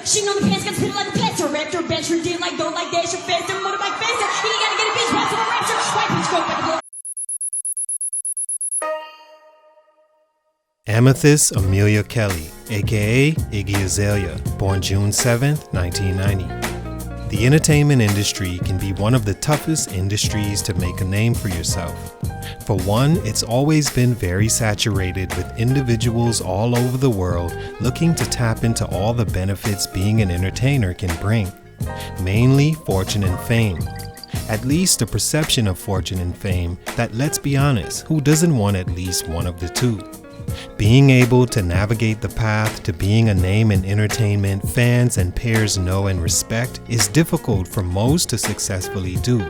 Shitting on the pants, got spit like a plaster. Raptor, bench, deal like don't like dash, faster, motorbike faster. He ain't gotta get a bitch, pass on a rapture. White bitch, go back to blow. Amethyst Amelia Kelly, aka Iggy Azalea, born June 7, 1990. The entertainment industry can be one of the toughest industries to make a name for yourself. For one, it's always been very saturated with individuals all over the world looking to tap into all the benefits being an entertainer can bring, mainly fortune and fame. At least the perception of fortune and fame that, let's be honest, who doesn't want at least one of the two? Being able to navigate the path to being a name in entertainment fans and peers know and respect is difficult for most to successfully do.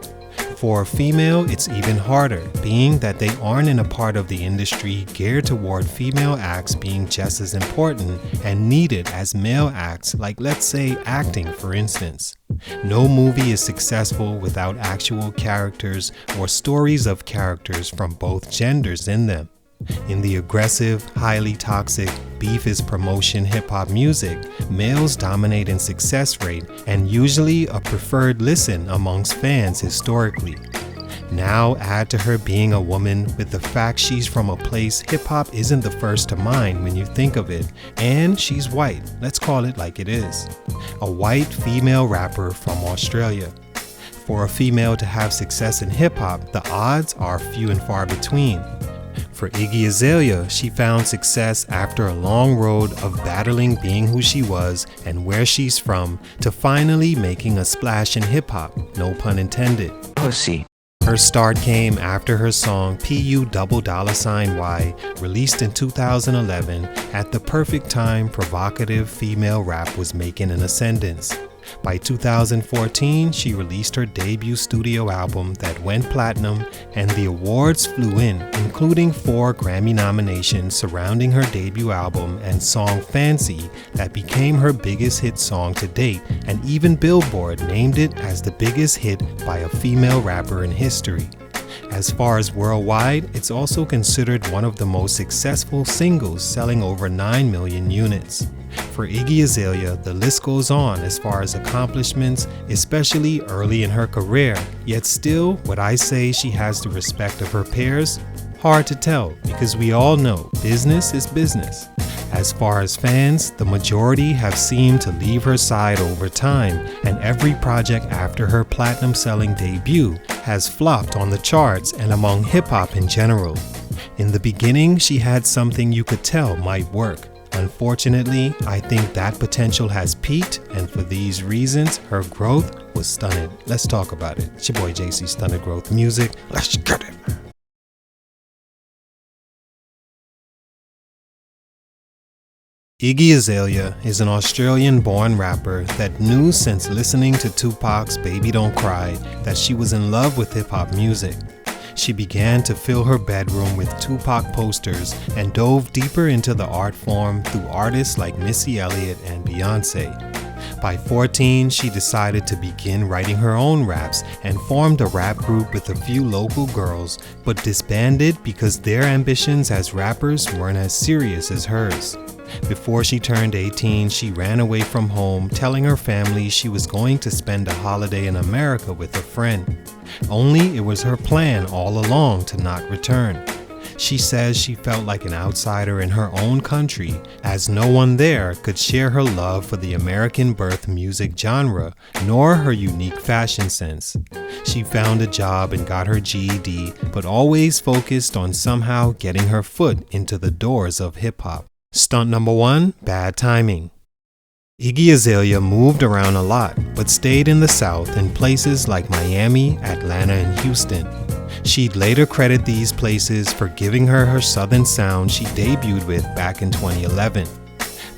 For a female, it's even harder, being that they aren't in a part of the industry geared toward female acts being just as important and needed as male acts, like let's say acting for instance. No movie is successful without actual characters or stories of characters from both genders in them. In the aggressive, highly toxic, beef is promotion hip-hop music, males dominate in success rate and usually a preferred listen amongst fans historically. Now add to her being a woman with the fact she's from a place hip-hop isn't the first to mind when you think of it, and she's white, let's call it like it is. A white female rapper from Australia. For a female to have success in hip-hop, the odds are few and far between. For Iggy Azalea, she found success after a long road of battling being who she was and where she's from to finally making a splash in hip-hop, no pun intended. Pussy. Her start came after her song PU$Y, released in 2011, at the perfect time provocative female rap was making an ascendance. By 2014, she released her debut studio album that went platinum, and the awards flew in, including 4 Grammy nominations surrounding her debut album and song Fancy that became her biggest hit song to date, and even Billboard named it as the biggest hit by a female rapper in history. As far as worldwide, it's also considered one of the most successful singles, selling over 9 million units. For Iggy Azalea, the list goes on as far as accomplishments, especially early in her career, yet still, would I say she has the respect of her peers? Hard to tell, because we all know business is business. As far as fans, the majority have seemed to leave her side over time, and every project after her platinum-selling debut has flopped on the charts and among hip-hop in general. In the beginning, she had something you could tell might work. Unfortunately, I think that potential has peaked, and for these reasons, her growth was stunted. Let's talk about it. It's your boy JC, Stunted Growth Music. Let's get it. Iggy Azalea is an Australian-born rapper that knew since listening to Tupac's Baby Don't Cry that she was in love with hip-hop music. She began to fill her bedroom with Tupac posters and dove deeper into the art form through artists like Missy Elliott and Beyonce. By 14, she decided to begin writing her own raps and formed a rap group with a few local girls, but disbanded because their ambitions as rappers weren't as serious as hers. Before she turned 18, she ran away from home, telling her family she was going to spend a holiday in America with a friend. Only it was her plan all along to not return. She says she felt like an outsider in her own country, as no one there could share her love for the American birth music genre, nor her unique fashion sense. She found a job and got her GED, but always focused on somehow getting her foot into the doors of hip-hop. Stunt number 1, bad timing. Iggy Azalea moved around a lot, but stayed in the South in places like Miami, Atlanta, and Houston. She'd later credit these places for giving her her southern sound she debuted with back in 2011.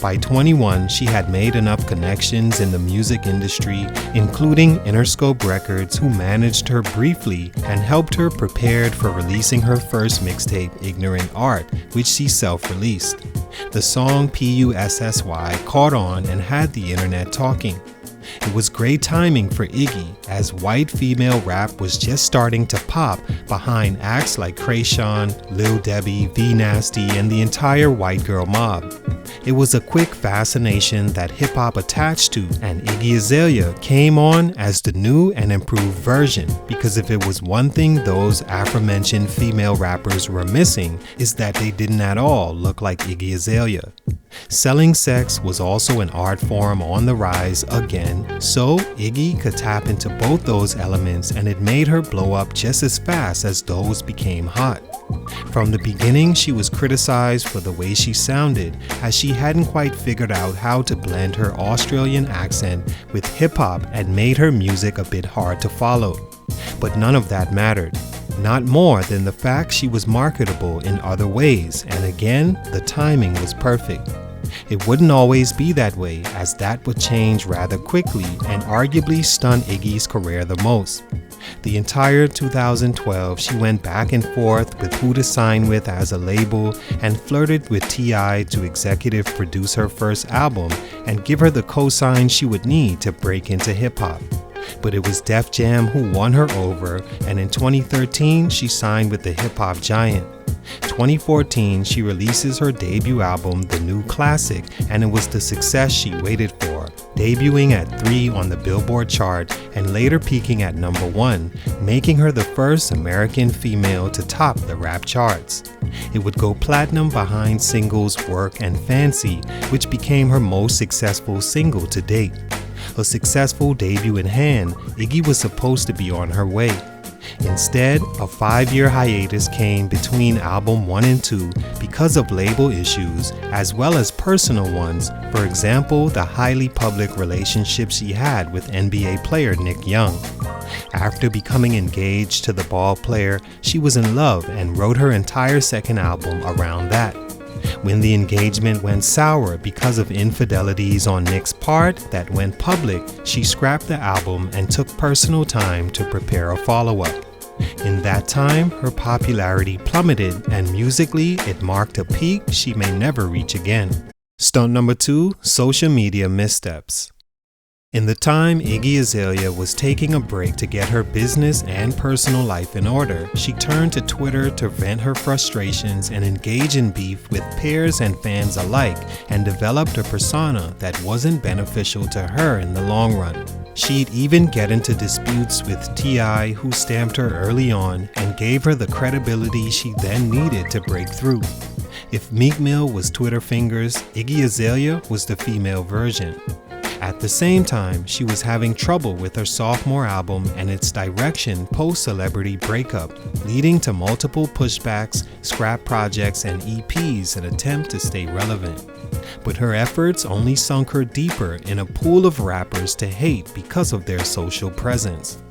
By 21, she had made enough connections in the music industry, including Interscope Records, who managed her briefly and helped her prepared for releasing her first mixtape, Ignorant Art, which she self-released. The song PUSSY caught on and had the internet talking. It was great timing for Iggy, as white female rap was just starting to pop behind acts like Krayshawn, Lil Debbie, V Nasty, and the entire white girl mob. It was a quick fascination that hip-hop attached to, and Iggy Azalea came on as the new and improved version, because if it was one thing those aforementioned female rappers were missing, is that they didn't at all look like Iggy Azalea. Selling sex was also an art form on the rise again, so Iggy could tap into both those elements, and it made her blow up just as fast as those became hot. From the beginning, she was criticized for the way she sounded, as she hadn't quite figured out how to blend her Australian accent with hip-hop and made her music a bit hard to follow. But none of that mattered. Not more than the fact she was marketable in other ways, and again, the timing was perfect. It wouldn't always be that way, as that would change rather quickly and arguably stun Iggy's career the most. The entire 2012, she went back and forth with who to sign with as a label and flirted with T.I. to executive produce her first album and give her the cosign she would need to break into hip-hop. But it was Def Jam who won her over, and in 2013, she signed with the hip-hop giant. 2014, she releases her debut album, The New Classic, and it was the success she waited for, debuting at 3 on the Billboard chart and later peaking at number 1, making her the first American female to top the rap charts. It would go platinum behind singles Work and Fancy, which became her most successful single to date. A successful debut in hand, Iggy was supposed to be on her way. Instead, a 5-year hiatus came between album 1 and 2 because of label issues as well as personal ones, for example, the highly public relationship she had with NBA player Nick Young. After becoming engaged to the ball player, she was in love and wrote her entire second album around that. When the engagement went sour because of infidelities on Nick's part that went public, she scrapped the album and took personal time to prepare a follow-up. In that time, her popularity plummeted, and musically, it marked a peak she may never reach again. Stunt number 2, social media missteps. In the time Iggy Azalea was taking a break to get her business and personal life in order, she turned to Twitter to vent her frustrations and engage in beef with peers and fans alike, and developed a persona that wasn't beneficial to her in the long run. She'd even get into disputes with T.I., who stamped her early on and gave her the credibility she then needed to break through. If Meek Mill was Twitter fingers, Iggy Azalea was the female version. At the same time, she was having trouble with her sophomore album and its direction post-celebrity breakup, leading to multiple pushbacks, scrap projects, and EPs in an attempt to stay relevant. But her efforts only sunk her deeper in a pool of rappers to hate because of their social presence.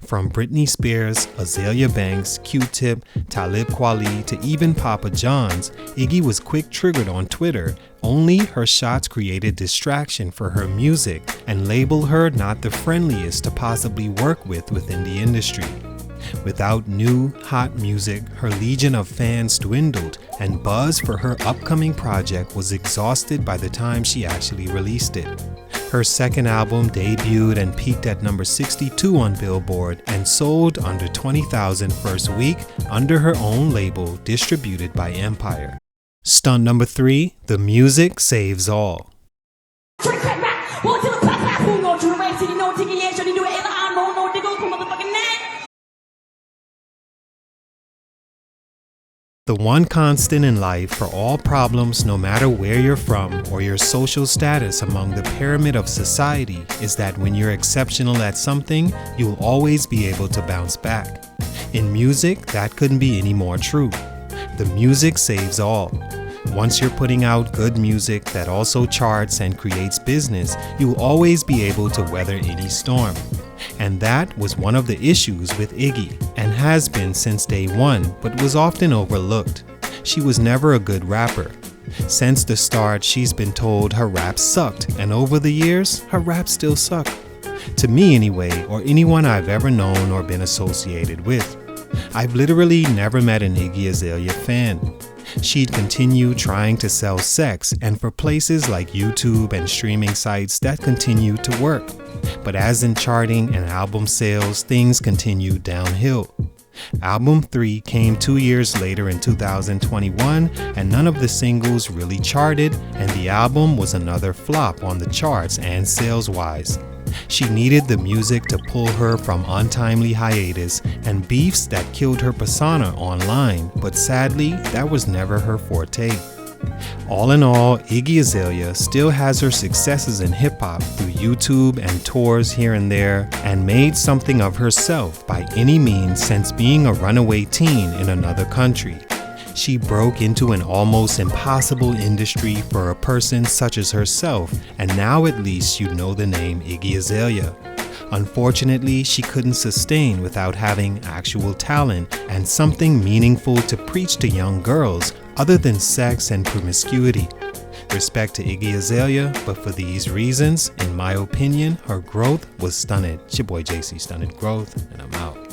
From Britney Spears, Azalea Banks, Q-Tip, Talib Kweli, to even Papa John's, Iggy was quick-triggered on Twitter. Only her shots created distraction for her music and labeled her not the friendliest to possibly work with within the industry. Without new, hot music, her legion of fans dwindled, and buzz for her upcoming project was exhausted by the time she actually released it. Her second album debuted and peaked at number 62 on Billboard and sold under 20,000 first week under her own label distributed by Empire. Stunt number 3, the music saves all. The one constant in life for all problems, no matter where you're from or your social status among the pyramid of society, is that when you're exceptional at something, you'll always be able to bounce back. In music, that couldn't be any more true. The music saves all. Once you're putting out good music that also charts and creates business, you'll always be able to weather any storm. And that was one of the issues with Iggy, and has been since day one, but was often overlooked. She was never a good rapper. Since the start, she's been told her rap sucked, and over the years, her raps still suck. To me anyway, or anyone I've ever known or been associated with. I've literally never met an Iggy Azalea fan. She'd continue trying to sell sex, and for places like YouTube and streaming sites, that continued to work. But as in charting and album sales, things continued downhill. Album 3 came 2 years later in 2021, and none of the singles really charted, and the album was another flop on the charts and sales-wise. She needed the music to pull her from untimely hiatus and beefs that killed her persona online, but sadly, that was never her forte. All in all, Iggy Azalea still has her successes in hip-hop through YouTube and tours here and there, and made something of herself by any means since being a runaway teen in another country. She broke into an almost impossible industry for a person such as herself, and now at least you know the name Iggy Azalea. Unfortunately, she couldn't sustain without having actual talent and something meaningful to preach to young girls other than sex and promiscuity. Respect to Iggy Azalea, but for these reasons, in my opinion, her growth was stunted. It's your boy JC, Stunted Growth, and I'm out.